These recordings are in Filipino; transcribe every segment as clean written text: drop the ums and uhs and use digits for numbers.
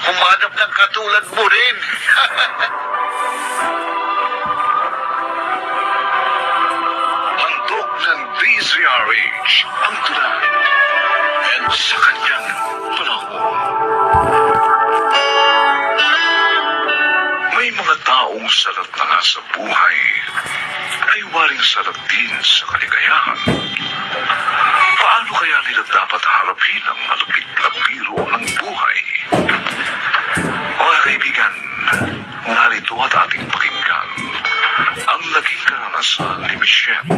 humanap ng katulad mo rin. Handog ng DZRH ang tula and sa kanyang panahon. May mga taong salat na nga sa buhay ay waring salat din sa kaligayahan. Paano kaya nila dapat harapin ang malupit na biro ng buhay? Mga kaibigan, narito at ating pakinggan ang naging karanasan ni Michelle.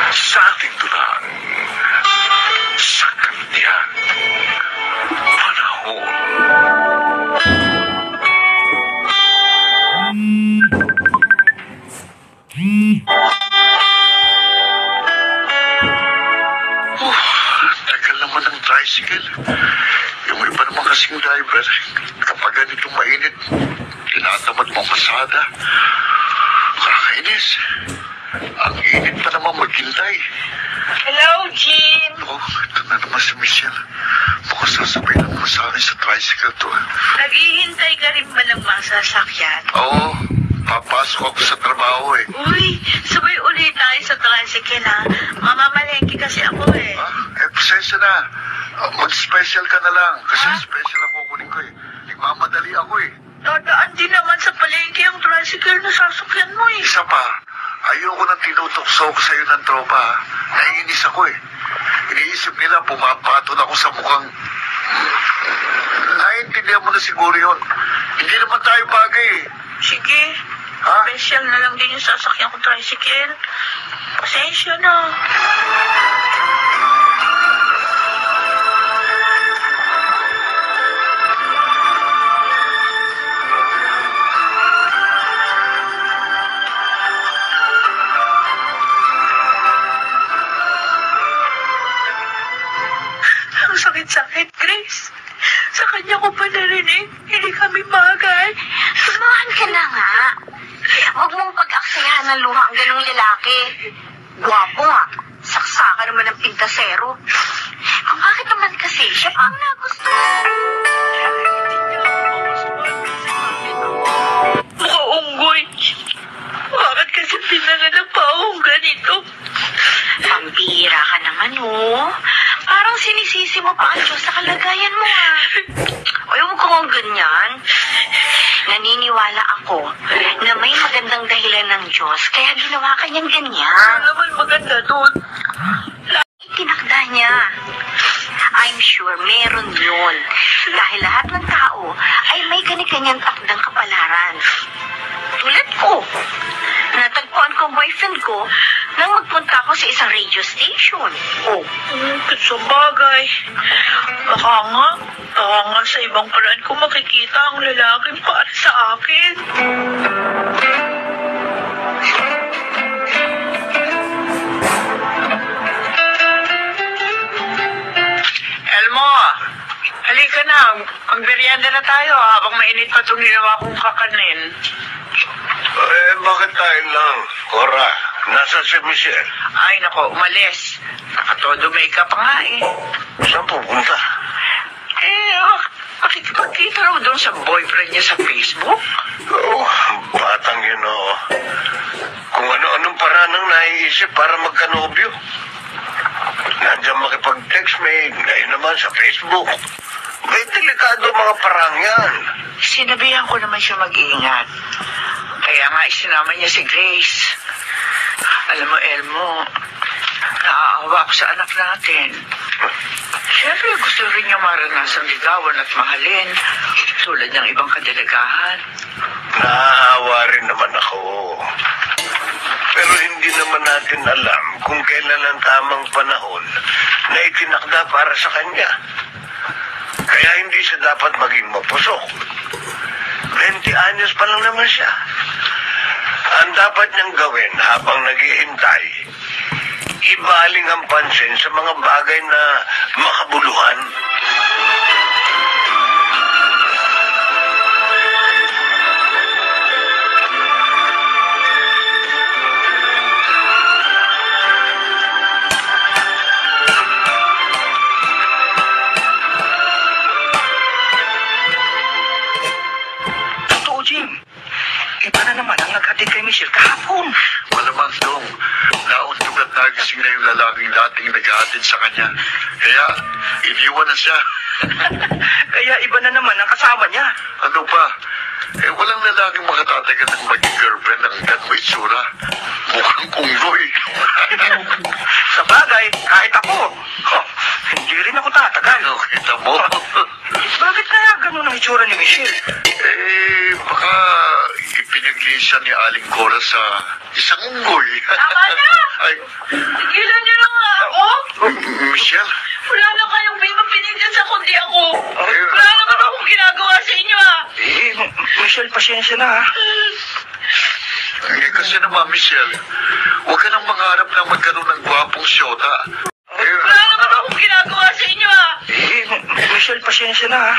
Sa ating tulang, sa kanyang panahon. Tagal naman ng tricycle. Yung iba naman kasing driver, kapag ganitong mainit, tinatamad mamasada. Kakainis. Ang init pa naman maghintay. Hello, Jean. Oh, ito na naman si Michelle. Mukhang sasabay na naman sa akin sa tricycle to. Naghihintay ka rin ba ng mga sasakyan? Oo, papasok ako sa trabaho eh. Uy, sabay ulit tayo sa tricycle ha. Mamamalengke kasi ako eh. Pasensya na. Mag-special ka na lang. Kasi special ang kukunin ko eh. Nagmamadali ako eh. Dadaan din naman sa palengke ang tricycle na sasakyan mo eh. Isa pa, ayoko nang tinutokso ko sa'yo ng tropa. Naiinis ako eh. Iniisip nila pumapaton ako sa mukhang... Naiintindihan mo na siguro yun. Hindi naman tayo bagay eh. Sige. Ha? Special na lang din yung sasakyan ko tricycle. Pasensya na. Sakit-sakit, Grace. Sa kanya ko pa narinig. Hindi kami bagay. Sumahan ka na nga. Huwag mong pag-aksayahan ng luha ang ganong lalaki. Gwapo nga. Saksakan naman ng pintasero. Kung bakit naman kasi siya pa ang nagustuhan. Mukha unggoy. Bakit kasi pinanganak pa akong ganito? Pambira ka naman, oh. Parang sinisisi mo pa ang Diyos sa kalagayan mo, ah. Ay, huwag kang ganyan. Naniniwala ako na may magandang dahilan ng Diyos, kaya ginawa ka niyang ganyan. Ano naman maganda doon? Itinakda niya. I'm sure meron yun. Dahil lahat ng tao ay may kani-kanyang takdang kapalaran. Tulad ko. Natagpuan ko ang boyfriend ko nang magpunta ako sa isang radio station. Oh. Sa bagay. Baka nga sa ibang paraan ko makikita ang lalaking para sa akin. Elmo, halika na. Magmerienda na tayo habang mainit pa itong ginawa kong kakanin. Bakit tayo lang? Cora, nasa si Michelle? Ay, nako, umalis. Nakatodo makeup pa nga eh. Saan pupunta? Makikipagkita raw doon sa boyfriend niya sa Facebook. Oh, batang yun oh. Kung ano-anong paraan ang naiisip para magkanobyo. Nandiyan makipag-text me, ngayon naman sa Facebook. May delikado mga parang yan. Sinabihan ko naman siya mag-ingat. Kaya nga isinama niya si Grace. Alam mo, Elmo, naaawa ako sa anak natin. Siyempre, gusto rin niya maranasang ligawan at mahalin tulad ng ibang kadelegahan. Naaawa rin naman ako. Pero hindi naman natin alam kung kailan ang tamang panahon na itinakda para sa kanya. Kaya hindi siya dapat maging mapusok. 20 anyos pa lang naman siya. Ang dapat niyang gawin habang naghihintay, ibaling ang pansin sa mga bagay na makabuluhan. dating nag-aatid sa kanya. Kaya, iniwan na siya. Kaya iba na naman ang kasama niya. Ano pa? Walang lalaking makatatagal ng maging girlfriend ng ganito itsura. Mukhang unggoy. Sa bagay, kahit ako, hindi rin ako tatagal. Kita mo? Bakit kaya ganun ang itsura ni Michelle? Baka ipinaglisan ni Aling Cora sa isang unggoy. Tama na! Ay, Tigilan niyo na nga ako! Michelle? Wala na kayong may mapinigyan sa kundi ako. Eh, Wala naman akong ginagawa sa inyo, ah. Michelle, pasensya na, ha? Kasi naman, Michelle, huwag ka nang mangarap na magkaroon ng gwapong syota. Wala naman akong ginagawa sa inyo, ah. Michelle, pasensya na, ha?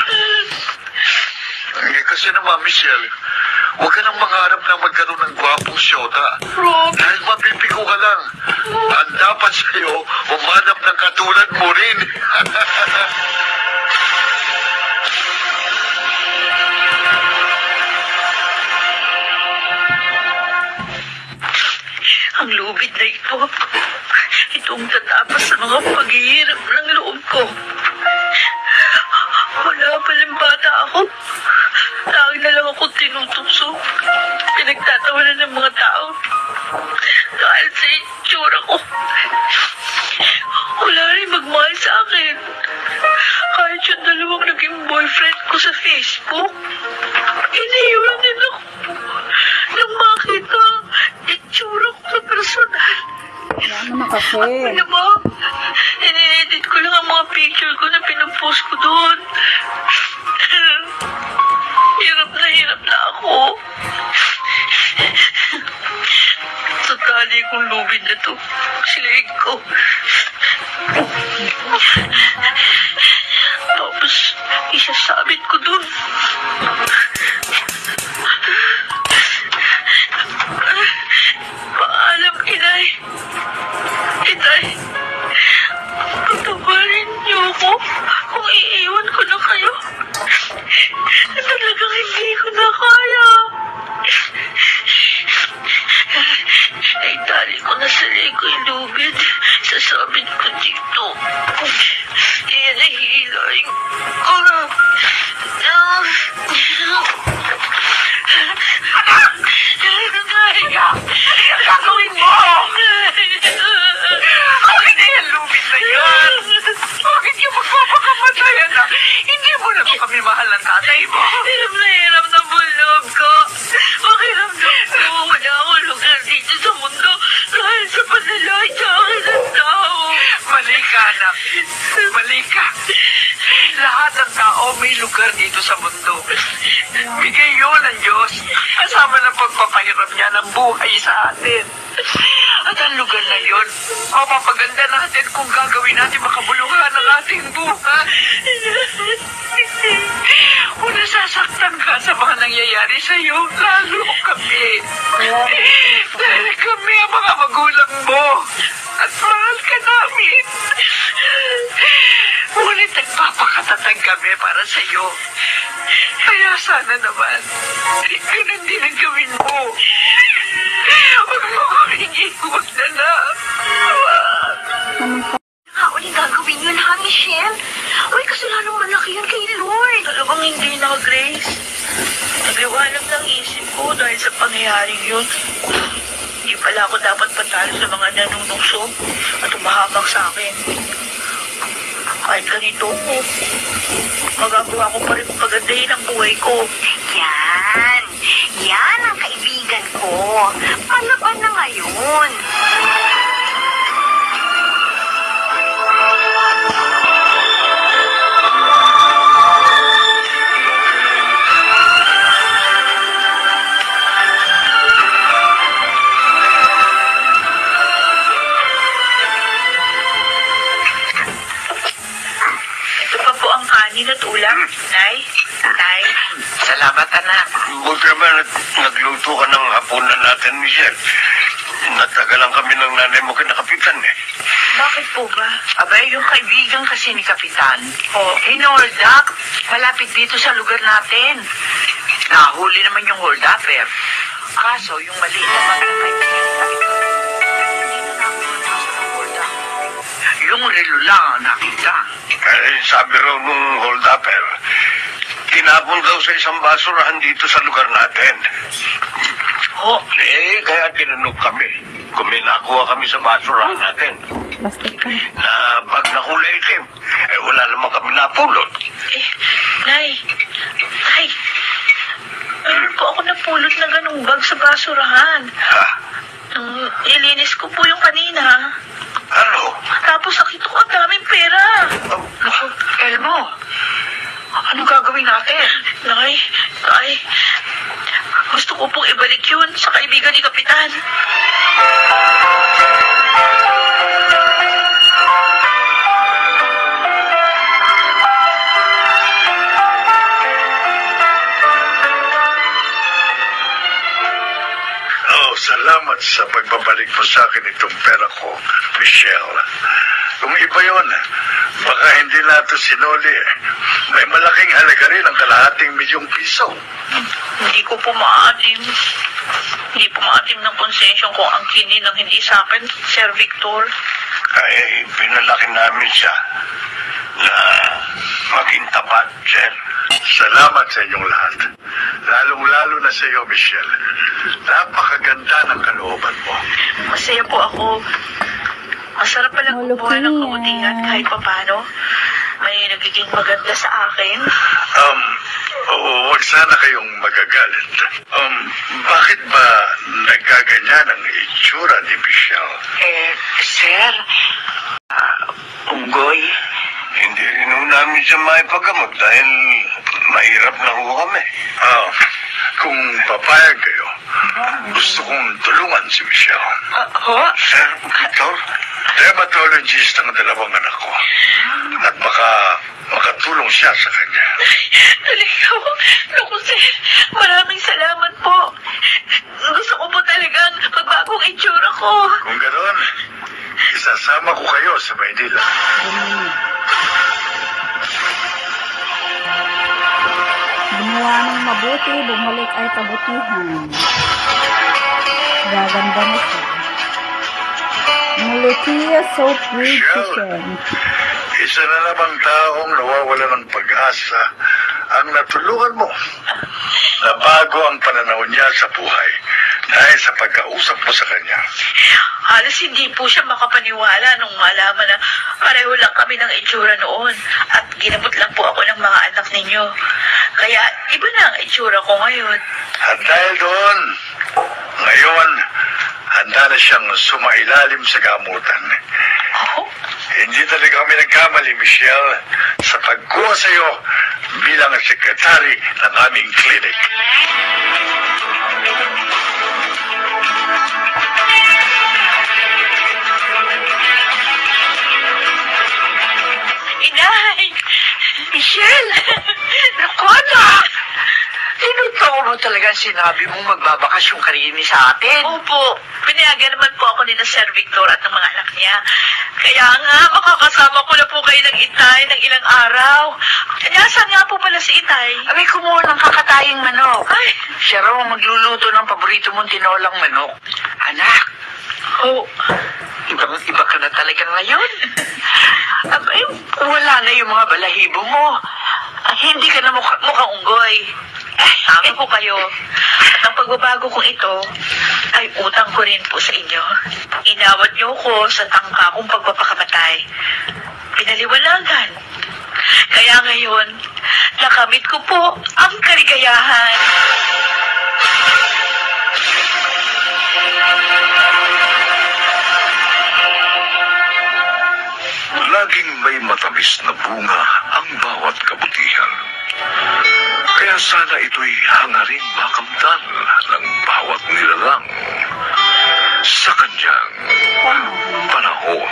Kasi naman, Michelle, huwag ka nang mangarap na magkaroon ng gwapong syota. Rob, Dahil mapipigo ka lang. Ang dapat sa'yo, umanap ng katulad mo rin. ang lubid na ito. Itong tatapos sa mga paghihirap ng loob ko. Wala palang bata ako. Lagi na lang ako tinutukso. Pinagtatawanan ng mga tao. Dahil sa itsura ko. Wala rin magmahal sa akin. Kahit yung dalawang naging boyfriend ko sa Facebook. Iniiwan din ako. Nang makita itsura ko sa personal. Wala naman kasi. Ano ba? Ini-edit ko lang ang mga picture ko na pinupost ko doon. Hirap na ako. Sa tali kong lubid na to, silig ko. Tapos, isasabit ko doon. Paalam, inay. Inay, patawarin niyo ako kung iiwan ko na kayo. Talagang hindi ko na kaya. Naitali ko na sa leg yung lubid. Sasabit ko dito. Iyan ay hilaing. Gagawin mo! Bakit na yan, lubid na yan? Bakit yung magpapakamatay, anak? Hindi mo na kami mahal ng tatay mo. Hirap na bulog ko. Pakiramdam ko, wala akong lugar dito sa mundo dahil sa panlalait sa akin ng tao. Mali ka, anak. Mali ka. Lahat ng tao may lugar dito sa mundo. Bigay yun ng Diyos. Kasama ng pagpapahiram niya ng buhay sa atin. At ang lugar na yun, mapapaganda natin kung gagawin natin makabuluhan ang ating buhay. Kung nasasaktan ka sa mga nangyayari sa'yo, lalo kami. Dahil kami ang mga magulang mo. At mahal ka namin. Ngunit nagpapakatatag kami para sa'yo. Kaya sana naman, ganun din ang gawin mo. Huwag mo kaming iiwan na lang. Uling gagawin yun, ha, Michelle? Uy, kasalanang malaki yun kay Lord. Talagang hindi na, Grace. Nagliwanag ng isip ko dahil sa pangyayaring yun. Hindi pala ako dapat patalo sa mga nanunungso at umahabang sa akin. Kahit ganito ko, magagawa ko pa rin pagandahin ang buhay ko. Yan. Yan ang kaibigan ko. Palaban na ngayon. At ulam, Nay? Nay? Salamat, anak. Buti naman nagluto ka ng hapunan natin, Michelle. Natagalan kami ng nanay mo kinakapitan eh. Bakit po ba? Abay, yung kaibigan kasi ni Kapitan. Hinold up. Malapit dito sa lugar natin. Nahuli naman yung hold upper. Kaso, yung maliit na mga kaibigan ni Kapitan, hindi na namin sa hold up. Yung relo lang ang nakita. Sabi raw nung hold-upper, tinapon daw sa isang basurahan dito sa lugar natin. Kaya tinanong kami kung may nakuha kami sa basurahan natin. Na bag na kulay itim. Wala naman kami napulot. Nay, meron po ako napulot na ganung bag sa basurahan. Ha? Ilinis ko po yung kanina. Ano? Tapos nakita ko ang daming pera. Naku, Elmo, ano gagawin natin? Nay, gusto ko pong ibalik yun sa kaibigan ni Kapitan. Salamat sa pagbabalik mo sa akin itong pera ko, Michelle. Kung iba yun, baka hindi natin sinuli. May malaking halaga rin ang ₱250,000. Hindi ko po maatim. Hindi po maatim ng konsensyon ko ang kinin ng hindi sa akin, Sir Victor. Ay, pinalaki namin siya na maging tapat, sir. Salamat sa inyong lahat. Lalong-lalo na sa iyo, Michelle. Napakaganda ng kalooban mo. Masaya po ako. Masarap palang buhay ng kabutihan kahit papano. May nagiging maganda sa akin. Huwag sana kayong magagalit. Bakit ba nagkaganyan ang itsura ni Michelle? Sir, Unggoy, Hindi rin ho namin siya maipagamot dahil mahirap na ho kami. Kung papayag kayo, gusto kong tulungan si Michelle. Sir Victor? Dermatologist ang dalawang anak ko. At baka makatulong siya sa kanya. Talaga po. Naku, Sir. Maraming salamat po. Gusto ko po talagang magbagong itsura ko. Kung ganoon, isasama ko kayo sa Maynila. Gumawa ng mabuti, bumalik ay kabutihan. Gaganda na siya. Mulutia Soap Breed Chicken. Isa na namang taong nawawala ng pag-asa ang natulungan mo. Nabago ang pananaw niya sa buhay dahil sa pagkausap mo sa kanya. Halos hindi po siya makapaniwala nung malaman na pareho lang kami ng itsura noon at ginabot lang po ako ng mga anak ninyo. Kaya iba na ang itsura ko ngayon. At dahil doon, ngayon, handa na siyang sumailalim sa gamutan. Hindi talaga kami nagkamali, Michelle, sa pagkuha sa iyo bilang sekretary ng aming clinic. Inay! Michelle! Naku, anak! tinutoo mo talaga sinabi mong magbabakasyon ka rin sa atin. Opo, pinayagan naman po ako ni na Sir Victor at ng mga anak niya. Kaya nga, makakasama ko na po kayo ng Itay ng ilang araw. Nasaan nga po pala si Itay? May kumuha ng kakataying manok. Ay, Siya raw ang magluluto ng paborito mong tinolang manok. Anak, ibang-iba ka na talaga ngayon. Abay, wala na yung mga balahibo mo. Hindi ka na mukhang unggoy. sabi ko kayo. At ang pagbabago kong ito ay utang ko rin po sa inyo. Inawat niyo ko sa tangka kong pagpapakamatay. Pinaliwanagan. Kaya ngayon, nakamit ko po ang kaligayahan. Laging may matamis na bunga ang bawat kabutihan. Kaya sana ito'y hangaring makamtan ng bawat nilalang sa kanyang panahon.